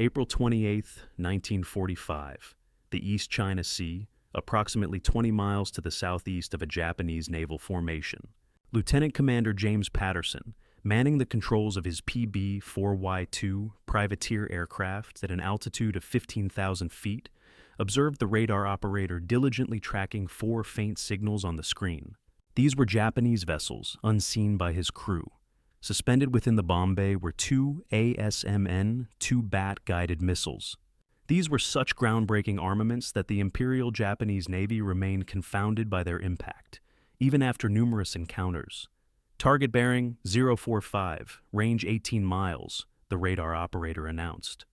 April 28, 1945, the East China Sea, approximately 20 miles to the southeast of a Japanese naval formation. Lieutenant Commander James Patterson, manning the controls of his PB-4Y2 privateer aircraft at an altitude of 15,000 feet, observed the radar operator diligently tracking 4 faint signals on the screen. These were Japanese vessels, unseen by his crew. Suspended within the bomb bay were 2 ASMN-2 bat-guided missiles. These were such groundbreaking armaments that the Imperial Japanese Navy remained confounded by their impact, even after numerous encounters. Target bearing 045, range 18 miles, the radar operator announced.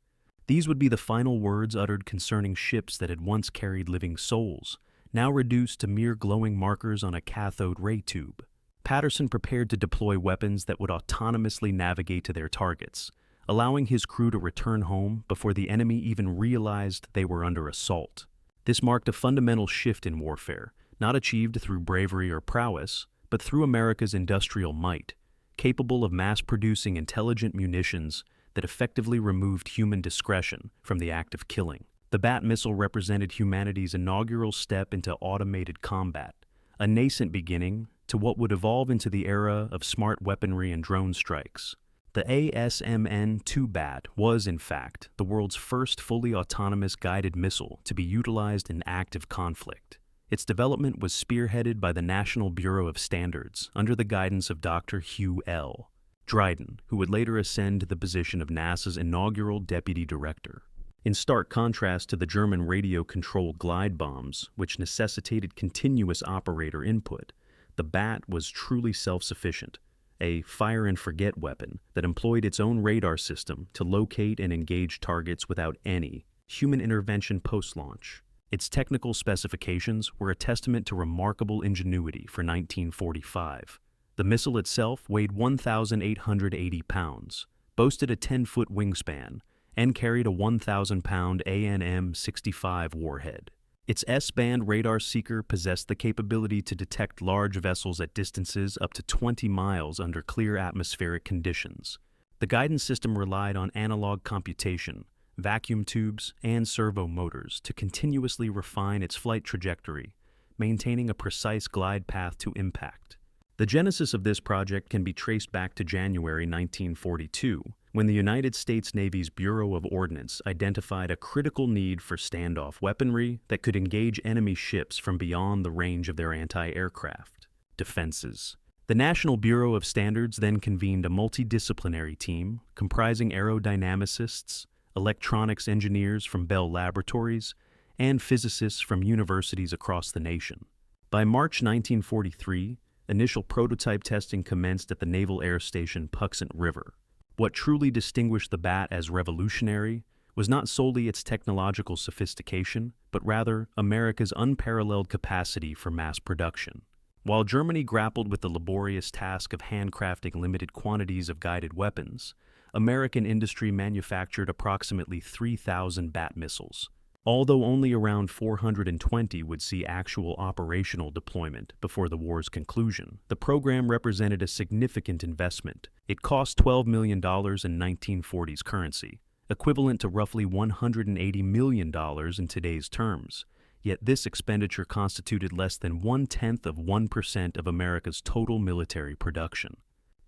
These would be the final words uttered concerning ships that had once carried living souls, now reduced to mere glowing markers on a cathode ray tube. Patterson prepared to deploy weapons that would autonomously navigate to their targets, allowing his crew to return home before the enemy even realized they were under assault. This marked a fundamental shift in warfare, not achieved through bravery or prowess, but through America's industrial might, capable of mass-producing intelligent munitions that effectively removed human discretion from the act of killing. The Bat missile represented humanity's inaugural step into automated combat, a nascent beginning to what would evolve into the era of smart weaponry and drone strikes. The ASMN-2 Bat was, in fact, the world's first fully autonomous guided missile to be utilized in active conflict. Its development was spearheaded by the National Bureau of Standards under the guidance of Dr. Hugh L. Dryden, who would later ascend to the position of NASA's inaugural deputy director. In stark contrast to the German radio-controlled glide bombs, which necessitated continuous operator input, the Bat was truly self-sufficient, a fire-and-forget weapon that employed its own radar system to locate and engage targets without any human intervention post-launch. Its technical specifications were a testament to remarkable ingenuity for 1945. The missile itself weighed 1,880 pounds, boasted a 10-foot wingspan, and carried a 1,000-pound ANM-65 warhead. Its S-band radar seeker possessed the capability to detect large vessels at distances up to 20 miles under clear atmospheric conditions. The guidance system relied on analog computation, vacuum tubes, and servo motors to continuously refine its flight trajectory, maintaining a precise glide path to impact. The genesis of this project can be traced back to January 1942, when the United States Navy's Bureau of Ordnance identified a critical need for standoff weaponry that could engage enemy ships from beyond the range of their anti-aircraft defenses. The National Bureau of Standards then convened a multidisciplinary team comprising aerodynamicists, electronics engineers from Bell Laboratories, and physicists from universities across the nation. By March 1943, initial prototype testing commenced at the Naval Air Station Puxent River. What truly distinguished the Bat as revolutionary was not solely its technological sophistication, but rather America's unparalleled capacity for mass production. While Germany grappled with the laborious task of handcrafting limited quantities of guided weapons, American industry manufactured approximately 3,000 Bat missiles. Although only around 420 would see actual operational deployment before the war's conclusion, the program represented a significant investment. It cost $12 million in 1940s currency, equivalent to roughly $180 million in today's terms. Yet this expenditure constituted less than 0.1% of America's total military production.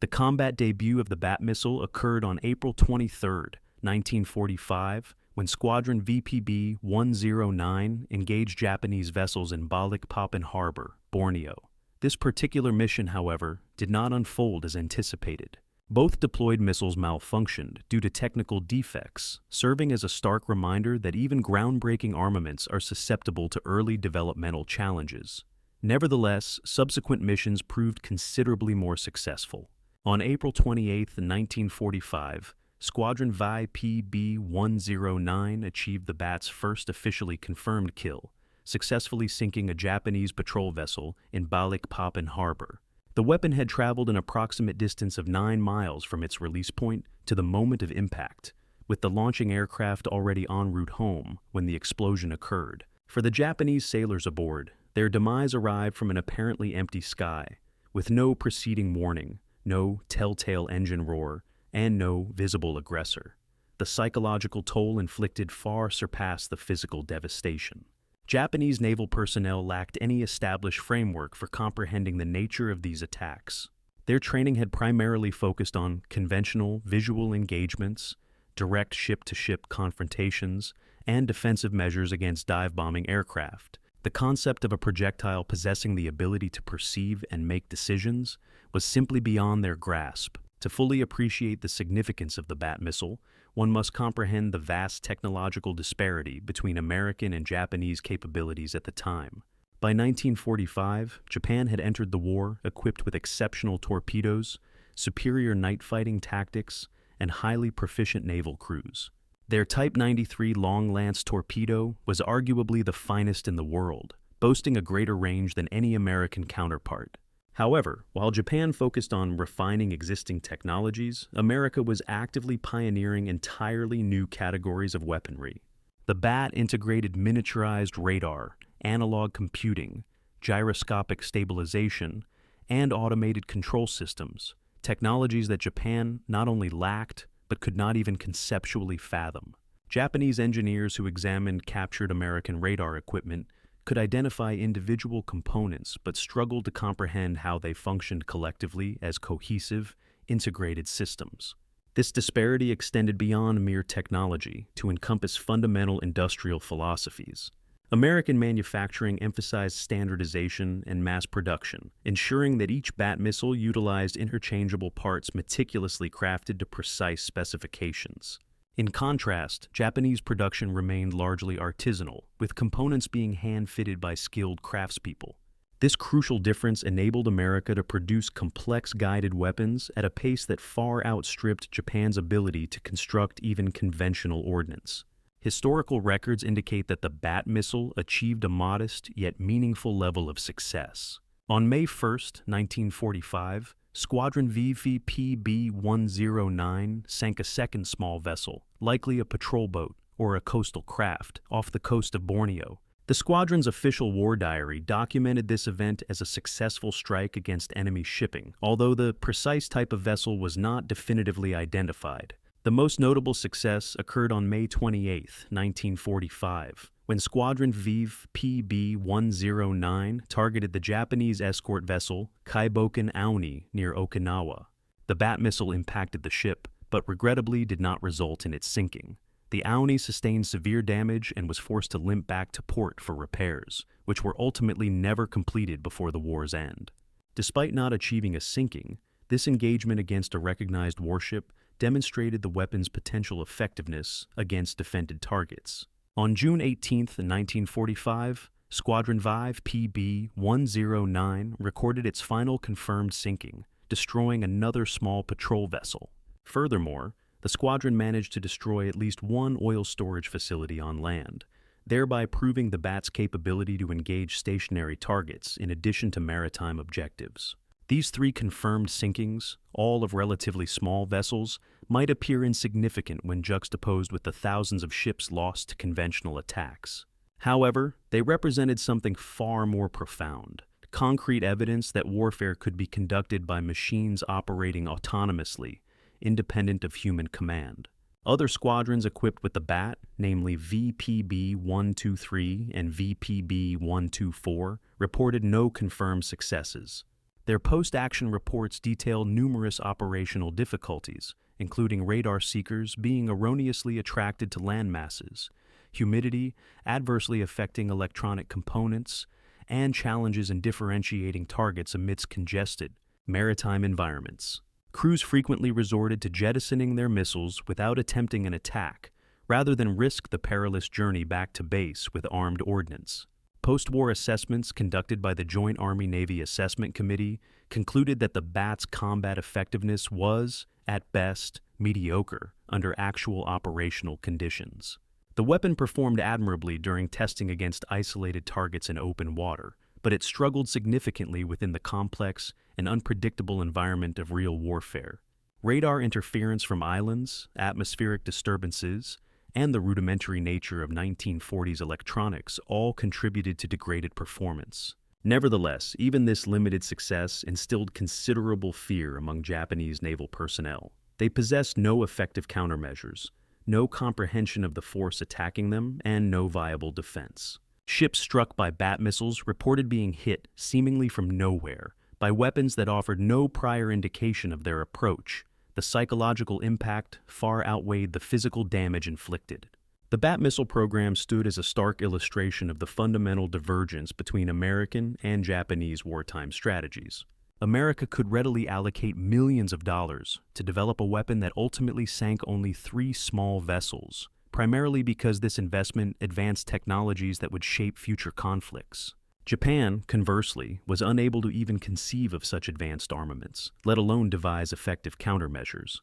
The combat debut of the Bat missile occurred on April 23, 1945, when Squadron VPB-109 engaged Japanese vessels in Balikpapan Harbor, Borneo. This particular mission, however, did not unfold as anticipated. Both deployed missiles malfunctioned due to technical defects, serving as a stark reminder that even groundbreaking armaments are susceptible to early developmental challenges. Nevertheless, subsequent missions proved considerably more successful. On April 28, 1945, Squadron VPB-109 achieved the Bat's first officially confirmed kill, successfully sinking a Japanese patrol vessel in Balikpapan Harbor. The weapon had traveled an approximate distance of 9 miles from its release point to the moment of impact, with the launching aircraft already en route home when the explosion occurred. For the Japanese sailors aboard, their demise arrived from an apparently empty sky, with no preceding warning, no telltale engine roar, and no visible aggressor. the psychological toll inflicted far surpassed the physical devastation. Japanese naval personnel lacked any established framework for comprehending the nature of these attacks. Their training had primarily focused on conventional visual engagements, direct ship-to-ship confrontations, and defensive measures against dive-bombing aircraft. The concept of a projectile possessing the ability to perceive and make decisions was simply beyond their grasp. To fully appreciate the significance of the Bat missile, one must comprehend the vast technological disparity between American and Japanese capabilities at the time. By 1945, Japan had entered the war equipped with exceptional torpedoes, superior night-fighting tactics, and highly proficient naval crews. Their Type 93 Long Lance torpedo was arguably the finest in the world, boasting a greater range than any American counterpart. However, while Japan focused on refining existing technologies, America was actively pioneering entirely new categories of weaponry. The Bat integrated miniaturized radar, analog computing, gyroscopic stabilization, and automated control systems, technologies that Japan not only lacked, but could not even conceptually fathom. Japanese engineers who examined captured American radar equipment could identify individual components but struggled to comprehend how they functioned collectively as cohesive, integrated systems. This disparity extended beyond mere technology to encompass fundamental industrial philosophies. American manufacturing emphasized standardization and mass production, ensuring that each Bat missile utilized interchangeable parts meticulously crafted to precise specifications. In contrast, Japanese production remained largely artisanal, with components being hand-fitted by skilled craftspeople. This crucial difference enabled America to produce complex guided weapons at a pace that far outstripped Japan's ability to construct even conventional ordnance. Historical records indicate that the Bat missile achieved a modest yet meaningful level of success. On May 1, 1945, Squadron VVPB-109 sank a second small vessel, likely a patrol boat or a coastal craft, off the coast of Borneo. The squadron's official war diary documented this event as a successful strike against enemy shipping, although the precise type of vessel was not definitively identified. The most notable success occurred on May 28, 1945, when Squadron VVPB-109 targeted the Japanese escort vessel Kaiboken Aoni near Okinawa. The Bat missile impacted the ship, but regrettably did not result in its sinking. The Aoni sustained severe damage and was forced to limp back to port for repairs, which were ultimately never completed before the war's end. Despite not achieving a sinking, this engagement against a recognized warship demonstrated the weapon's potential effectiveness against defended targets. On June 18, 1945, Squadron VVPB-109 recorded its final confirmed sinking, destroying another small patrol vessel. Furthermore, the squadron managed to destroy at least one oil storage facility on land, thereby proving the Bat's capability to engage stationary targets in addition to maritime objectives. These three confirmed sinkings, all of relatively small vessels, might appear insignificant when juxtaposed with the thousands of ships lost to conventional attacks. However, they represented something far more profound: concrete evidence that warfare could be conducted by machines operating autonomously, independent of human command. Other squadrons equipped with the Bat, namely VPB-123 and VPB-124, reported no confirmed successes. Their post-action reports detail numerous operational difficulties, including radar seekers being erroneously attracted to land masses, humidity adversely affecting electronic components, and challenges in differentiating targets amidst congested maritime environments. Crews frequently resorted to jettisoning their missiles without attempting an attack, rather than risk the perilous journey back to base with armed ordnance. Post-war assessments conducted by the Joint Army-Navy Assessment Committee concluded that the Bat's combat effectiveness was, at best, mediocre under actual operational conditions. The weapon performed admirably during testing against isolated targets in open water, but it struggled significantly within the complex and unpredictable environment of real warfare. Radar interference from islands, atmospheric disturbances, and the rudimentary nature of 1940s electronics all contributed to degraded performance. Nevertheless, even this limited success instilled considerable fear among Japanese naval personnel. They possessed no effective countermeasures, no comprehension of the force attacking them, and no viable defense. Ships struck by Bat missiles reported being hit, seemingly from nowhere, by weapons that offered no prior indication of their approach. The psychological impact far outweighed the physical damage inflicted. The Bat missile program stood as a stark illustration of the fundamental divergence between American and Japanese wartime strategies. America could readily allocate millions of dollars to develop a weapon that ultimately sank only 3 small vessels, primarily because this investment advanced technologies that would shape future conflicts. Japan, conversely, was unable to even conceive of such advanced armaments, let alone devise effective countermeasures.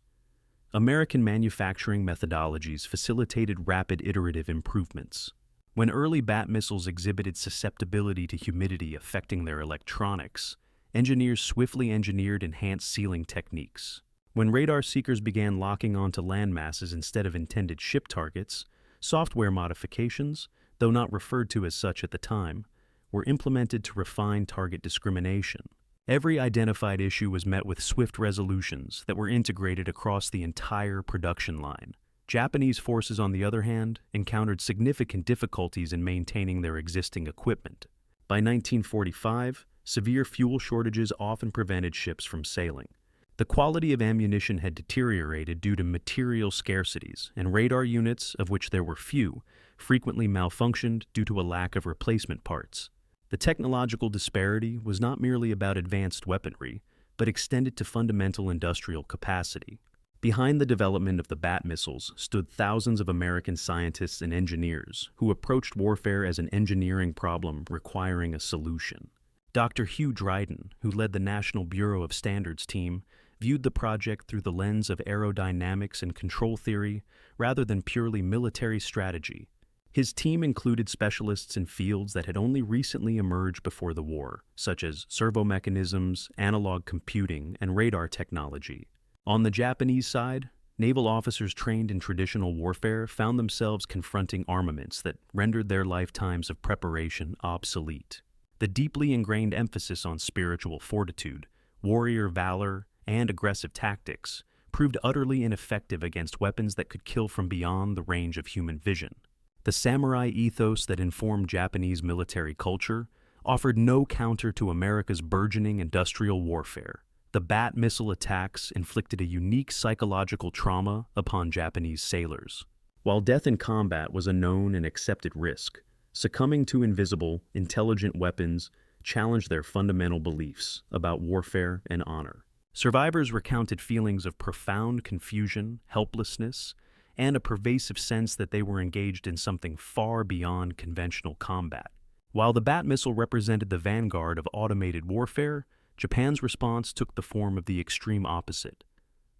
American manufacturing methodologies facilitated rapid iterative improvements. When early Bat missiles exhibited susceptibility to humidity affecting their electronics, engineers swiftly engineered enhanced sealing techniques. When radar seekers began locking onto landmasses instead of intended ship targets, software modifications, though not referred to as such at the time, were implemented to refine target discrimination. Every identified issue was met with swift resolutions that were integrated across the entire production line. Japanese forces, on the other hand, encountered significant difficulties in maintaining their existing equipment. By 1945, severe fuel shortages often prevented ships from sailing. The quality of ammunition had deteriorated due to material scarcities, and radar units, of which there were few, frequently malfunctioned due to a lack of replacement parts. The technological disparity was not merely about advanced weaponry, but extended to fundamental industrial capacity. Behind the development of the Bat missiles stood thousands of American scientists and engineers who approached warfare as an engineering problem requiring a solution. Dr. Hugh Dryden, who led the National Bureau of Standards team, viewed the project through the lens of aerodynamics and control theory rather than purely military strategy. His team included specialists in fields that had only recently emerged before the war, such as servo mechanisms, analog computing, and radar technology. On the Japanese side, naval officers trained in traditional warfare found themselves confronting armaments that rendered their lifetimes of preparation obsolete. The deeply ingrained emphasis on spiritual fortitude, warrior valor, and aggressive tactics proved utterly ineffective against weapons that could kill from beyond the range of human vision. The samurai ethos that informed Japanese military culture offered no counter to America's burgeoning industrial warfare. The Bat missile attacks inflicted a unique psychological trauma upon Japanese sailors. While death in combat was a known and accepted risk, succumbing to invisible, intelligent weapons challenged their fundamental beliefs about warfare and honor. Survivors recounted feelings of profound confusion, helplessness, and a pervasive sense that they were engaged in something far beyond conventional combat. While the Bat missile represented the vanguard of automated warfare, Japan's response took the form of the extreme opposite,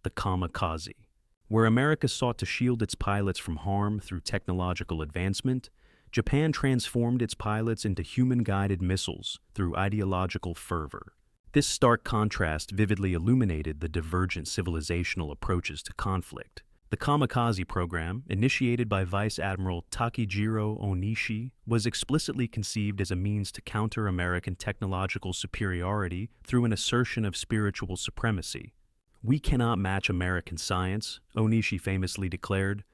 the kamikaze. Where America sought to shield its pilots from harm through technological advancement, Japan transformed its pilots into human-guided missiles through ideological fervor. This stark contrast vividly illuminated the divergent civilizational approaches to conflict. The kamikaze program, initiated by Vice Admiral Takejiro Onishi, was explicitly conceived as a means to counter American technological superiority through an assertion of spiritual supremacy. "We cannot match American science," Onishi famously declared,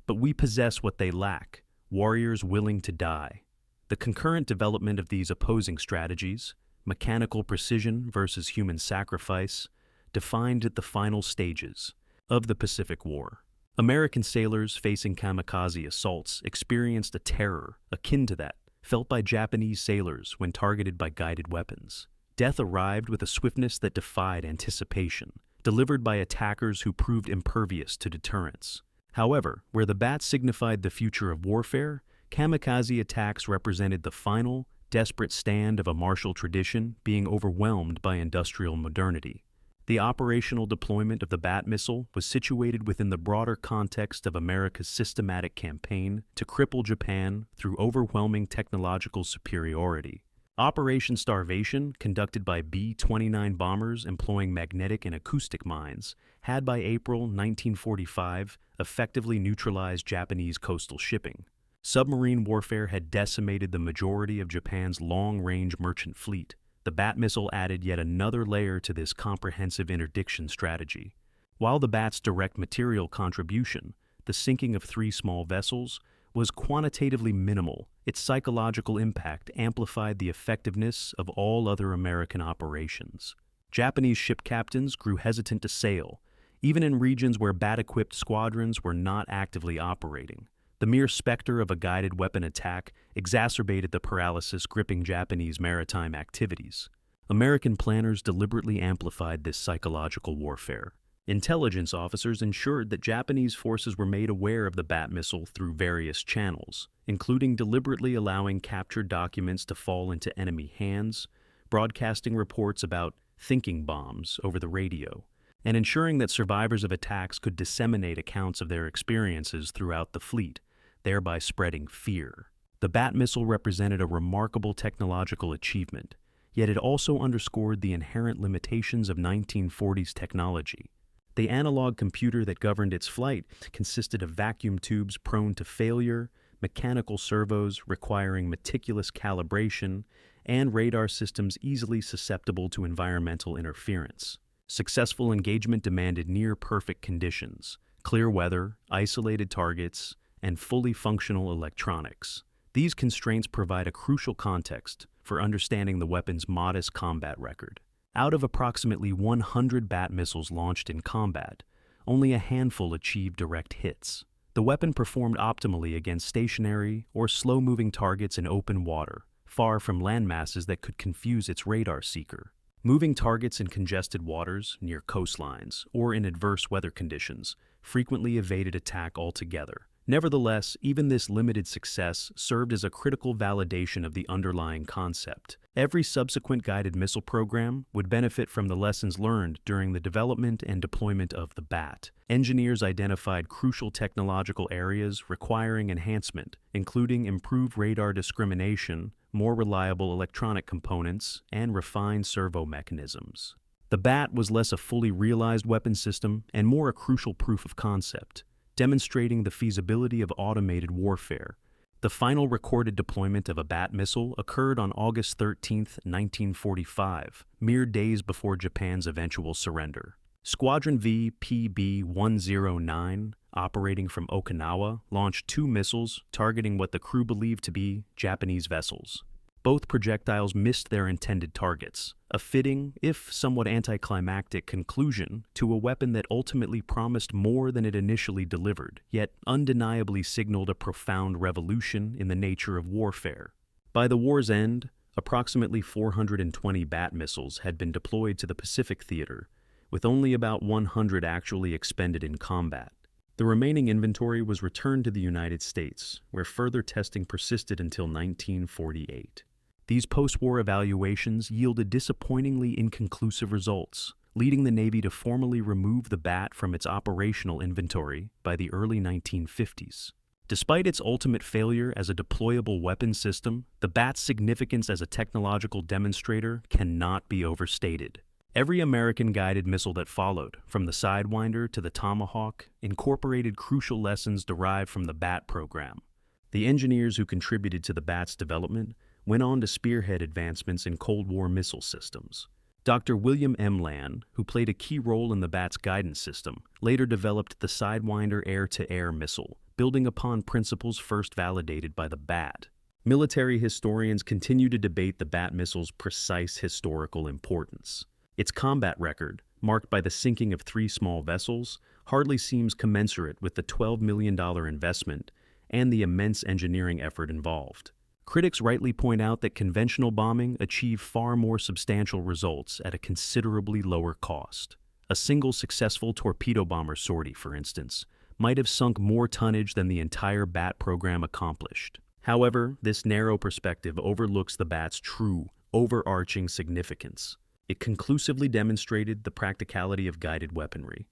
"but we possess what they lack, warriors willing to die." The concurrent development of these opposing strategies, mechanical precision versus human sacrifice, defined the final stages of the Pacific War. American sailors facing kamikaze assaults experienced a terror akin to that felt by Japanese sailors when targeted by guided weapons. Death arrived with a swiftness that defied anticipation, delivered by attackers who proved impervious to deterrence. However, where the Bat signified the future of warfare, kamikaze attacks represented the final, desperate stand of a martial tradition being overwhelmed by industrial modernity. The operational deployment of the Bat missile was situated within the broader context of America's systematic campaign to cripple Japan through overwhelming technological superiority. Operation Starvation, conducted by B-29 bombers employing magnetic and acoustic mines, had by April 1945 effectively neutralized Japanese coastal shipping. Submarine warfare had decimated the majority of Japan's long-range merchant fleet. The Bat missile added yet another layer to this comprehensive interdiction strategy. While the Bat's direct material contribution, the sinking of 3 small vessels, was quantitatively minimal. Its psychological impact amplified the effectiveness of all other American operations. Japanese ship captains grew hesitant to sail, even in regions where bat-equipped squadrons were not actively operating. The mere specter of a guided weapon attack exacerbated the paralysis gripping Japanese maritime activities. American planners deliberately amplified this psychological warfare. Intelligence officers ensured that Japanese forces were made aware of the bat missile through various channels, including deliberately allowing captured documents to fall into enemy hands, broadcasting reports about thinking bombs over the radio, and ensuring that survivors of attacks could disseminate accounts of their experiences throughout the fleet, thereby spreading fear. The bat missile represented a remarkable technological achievement, yet it also underscored the inherent limitations of 1940s technology. The analog computer that governed its flight consisted of vacuum tubes prone to failure, mechanical servos requiring meticulous calibration, and radar systems easily susceptible to environmental interference. Successful engagement demanded near-perfect conditions, clear weather, isolated targets, and fully functional electronics. These constraints provide a crucial context for understanding the weapon's modest combat record. Out of approximately 100 bat missiles launched in combat, only a handful achieved direct hits. The weapon performed optimally against stationary or slow-moving targets in open water, far from landmasses that could confuse its radar seeker. Moving targets in congested waters, near coastlines, or in adverse weather conditions frequently evaded attack altogether. Nevertheless, even this limited success served as a critical validation of the underlying concept. Every subsequent guided missile program would benefit from the lessons learned during the development and deployment of the BAT. Engineers identified crucial technological areas requiring enhancement, including improved radar discrimination, more reliable electronic components, and refined servo mechanisms. The BAT was less a fully realized weapon system and more a crucial proof of concept, demonstrating the feasibility of automated warfare. The final recorded deployment of a BAT missile occurred on August 13, 1945, mere days before Japan's eventual surrender. Squadron V PB-109, operating from Okinawa, launched 2 missiles targeting what the crew believed to be Japanese vessels. Both projectiles missed their intended targets, a fitting, if somewhat anticlimactic, conclusion to a weapon that ultimately promised more than it initially delivered, yet undeniably signaled a profound revolution in the nature of warfare. By the war's end, approximately 420 BAT missiles had been deployed to the Pacific theater, with only about 100 actually expended in combat. The remaining inventory was returned to the United States, where further testing persisted until 1948. These post-war evaluations yielded disappointingly inconclusive results, leading the Navy to formally remove the BAT from its operational inventory by the early 1950s. Despite its ultimate failure as a deployable weapon system, the BAT's significance as a technological demonstrator cannot be overstated. Every American guided missile that followed, from the Sidewinder to the Tomahawk, incorporated crucial lessons derived from the BAT program. The engineers who contributed to the BAT's development went on to spearhead advancements in Cold War missile systems. Dr. William M. Land, who played a key role in the BAT's guidance system, later developed the Sidewinder air-to-air missile, building upon principles first validated by the BAT. Military historians continue to debate the BAT missile's precise historical importance. Its combat record, marked by the sinking of 3 small vessels, hardly seems commensurate with the $12 million investment and the immense engineering effort involved. Critics rightly point out that conventional bombing achieved far more substantial results at a considerably lower cost. A single successful torpedo bomber sortie, for instance, might have sunk more tonnage than the entire BAT program accomplished. However, this narrow perspective overlooks the BAT's true, overarching significance. It conclusively demonstrated the practicality of guided weaponry,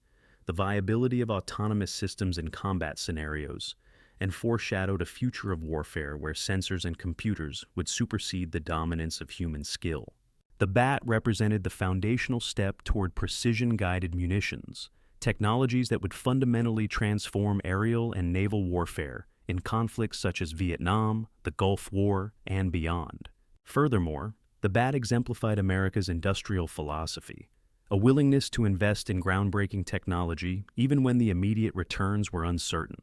the viability of autonomous systems in combat scenarios, and foreshadowed a future of warfare where sensors and computers would supersede the dominance of human skill. The BAT represented the foundational step toward precision-guided munitions, technologies that would fundamentally transform aerial and naval warfare in conflicts such as Vietnam, the Gulf War, and beyond. Furthermore, the BAT exemplified America's industrial philosophy, a willingness to invest in groundbreaking technology even when the immediate returns were uncertain.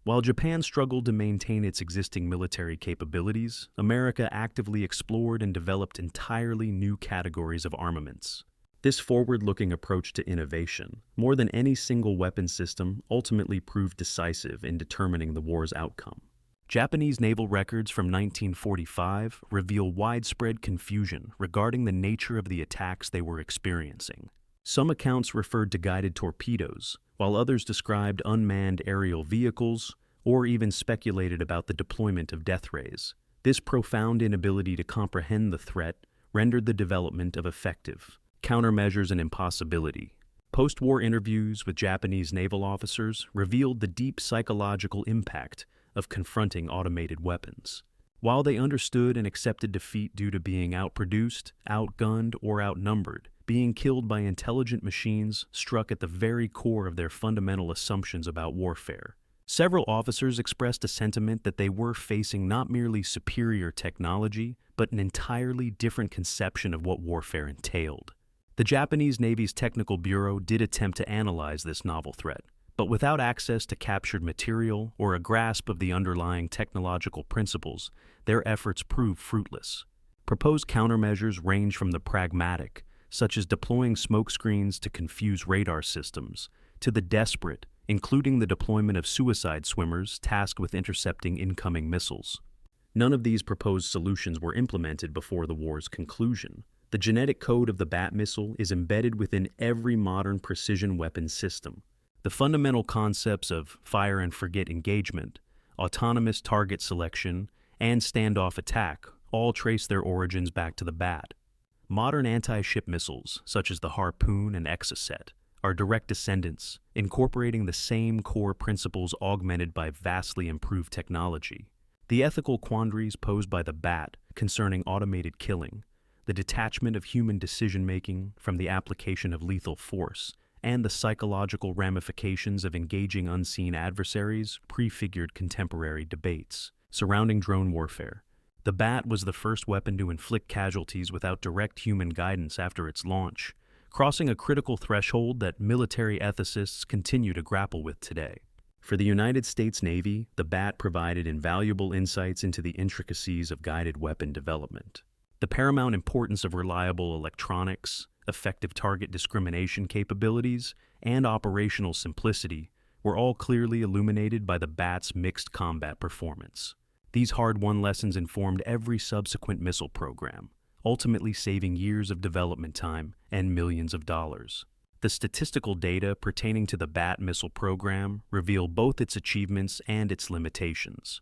While Japan struggled to maintain its existing military capabilities, America actively explored and developed entirely new categories of armaments. This forward-looking approach to innovation, more than any single weapon system, ultimately proved decisive in determining the war's outcome. Japanese naval records from 1945 reveal widespread confusion regarding the nature of the attacks they were experiencing. Some accounts referred to guided torpedoes, while others described unmanned aerial vehicles or even speculated about the deployment of death rays. This profound inability to comprehend the threat rendered the development of effective countermeasures an impossibility. Post-war interviews with Japanese naval officers revealed the deep psychological impact of confronting automated weapons. While they understood and accepted defeat due to being outproduced, outgunned, or outnumbered, being killed by intelligent machines struck at the very core of their fundamental assumptions about warfare. Several officers expressed a sentiment that they were facing not merely superior technology, but an entirely different conception of what warfare entailed. The Japanese Navy's Technical Bureau did attempt to analyze this novel threat, but without access to captured material or a grasp of the underlying technological principles, their efforts proved fruitless. Proposed countermeasures range from the pragmatic, such as deploying smokescreens to confuse radar systems, to the desperate, including the deployment of suicide swimmers tasked with intercepting incoming missiles. None of these proposed solutions were implemented before the war's conclusion. The genetic code of the BAT missile is embedded within every modern precision weapons system. The fundamental concepts of fire-and-forget engagement, autonomous target selection, and standoff attack all trace their origins back to the BAT. Modern anti-ship missiles, such as the Harpoon and Exocet, are direct descendants, incorporating the same core principles augmented by vastly improved technology. The ethical quandaries posed by the BAT concerning automated killing, the detachment of human decision-making from the application of lethal force, and the psychological ramifications of engaging unseen adversaries prefigured contemporary debates. Surrounding drone warfare, the BAT was the first weapon to inflict casualties without direct human guidance after its launch, crossing a critical threshold that military ethicists continue to grapple with today. For the United States Navy, the BAT provided invaluable insights into the intricacies of guided weapon development. The paramount importance of reliable electronics, effective target discrimination capabilities, and operational simplicity were all clearly illuminated by the BAT's mixed combat performance. These hard-won lessons informed every subsequent missile program, ultimately saving years of development time and millions of dollars. The statistical data pertaining to the BAT missile program reveal both its achievements and its limitations.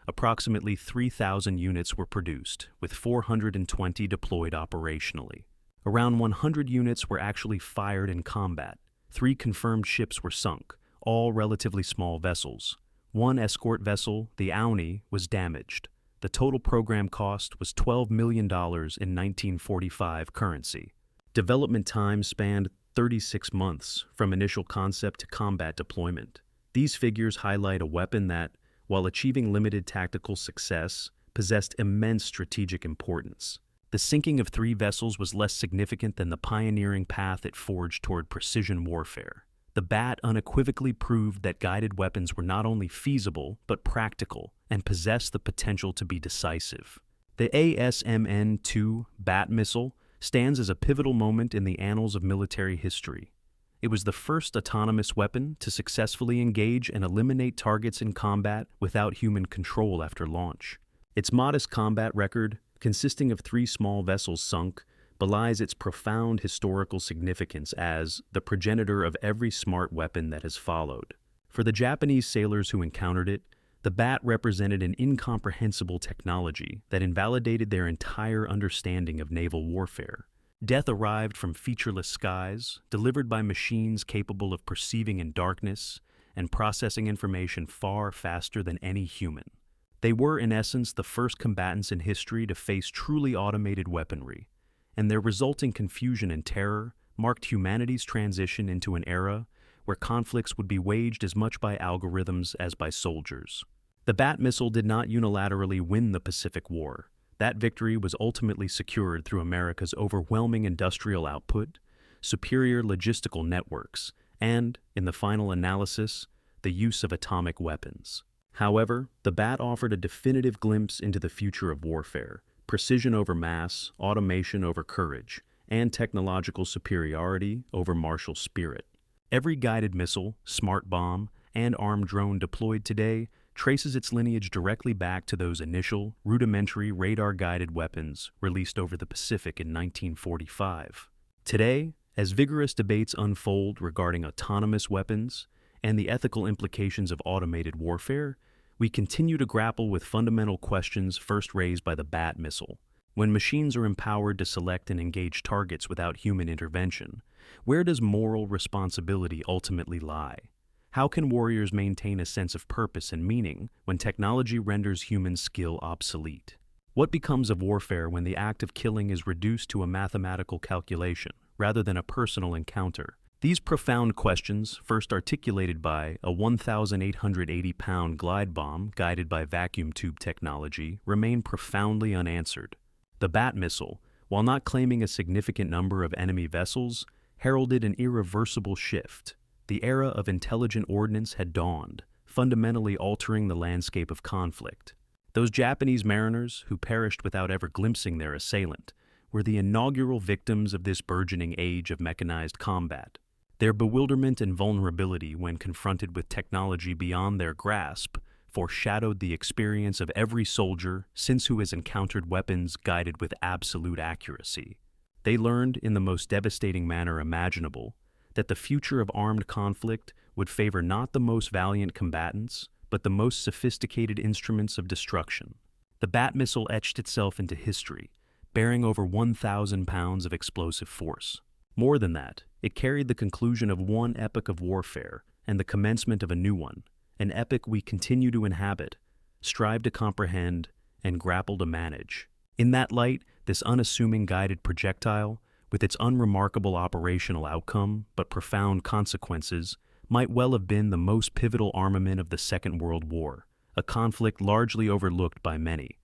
Approximately 3,000 units were produced, with 420 deployed operationally. Around 100 units were actually fired in combat. 3 confirmed ships were sunk, all relatively small vessels. 1 escort vessel, the Auni, was damaged. The total program cost was $12 million in 1945 currency. Development time spanned 36 months from initial concept to combat deployment. These figures highlight a weapon that, while achieving limited tactical success, possessed immense strategic importance. The sinking of 3 vessels was less significant than the pioneering path it forged toward precision warfare. The BAT unequivocally proved that guided weapons were not only feasible, but practical, and possessed the potential to be decisive. The ASMN-2 BAT missile stands as a pivotal moment in the annals of military history. It was the first autonomous weapon to successfully engage and eliminate targets in combat without human control after launch. Its modest combat record, consisting of 3 small vessels sunk, belies its profound historical significance as the progenitor of every smart weapon that has followed. For the Japanese sailors who encountered it, the BAT represented an incomprehensible technology that invalidated their entire understanding of naval warfare. Death arrived from featureless skies, delivered by machines capable of perceiving in darkness and processing information far faster than any human. They were, in essence, the first combatants in history to face truly automated weaponry, and their resulting confusion and terror marked humanity's transition into an era where conflicts would be waged as much by algorithms as by soldiers. The BAT missile did not unilaterally win the Pacific War. That victory was ultimately secured through America's overwhelming industrial output, superior logistical networks, and, in the final analysis, the use of atomic weapons. However, the Bat offered a definitive glimpse into the future of warfare: precision over mass, automation over courage, and technological superiority over martial spirit. Every guided missile, smart bomb, and armed drone deployed today traces its lineage directly back to those initial, rudimentary radar-guided weapons released over the Pacific in 1945. Today, as vigorous debates unfold regarding autonomous weapons and the ethical implications of automated warfare, we continue to grapple with fundamental questions first raised by the Bat missile. When machines are empowered to select and engage targets without human intervention, where does moral responsibility ultimately lie? How can warriors maintain a sense of purpose and meaning when technology renders human skill obsolete? What becomes of warfare when the act of killing is reduced to a mathematical calculation rather than a personal encounter? These profound questions, first articulated by a 1,880-pound glide bomb guided by vacuum tube technology, remain profoundly unanswered. The Bat missile, while not claiming a significant number of enemy vessels, heralded an irreversible shift. The era of intelligent ordnance had dawned, fundamentally altering the landscape of conflict. Those Japanese mariners, who perished without ever glimpsing their assailant, were the inaugural victims of this burgeoning age of mechanized combat. Their bewilderment and vulnerability when confronted with technology beyond their grasp foreshadowed the experience of every soldier since who has encountered weapons guided with absolute accuracy. They learned, in the most devastating manner imaginable, that the future of armed conflict would favor not the most valiant combatants, but the most sophisticated instruments of destruction. The Bat missile etched itself into history, bearing over 1,000 pounds of explosive force. More than that, it carried the conclusion of one epoch of warfare and the commencement of a new one, an epoch we continue to inhabit, strive to comprehend, and grapple to manage. In that light, this unassuming guided projectile, with its unremarkable operational outcome but profound consequences, might well have been the most pivotal armament of the Second World War, a conflict largely overlooked by many,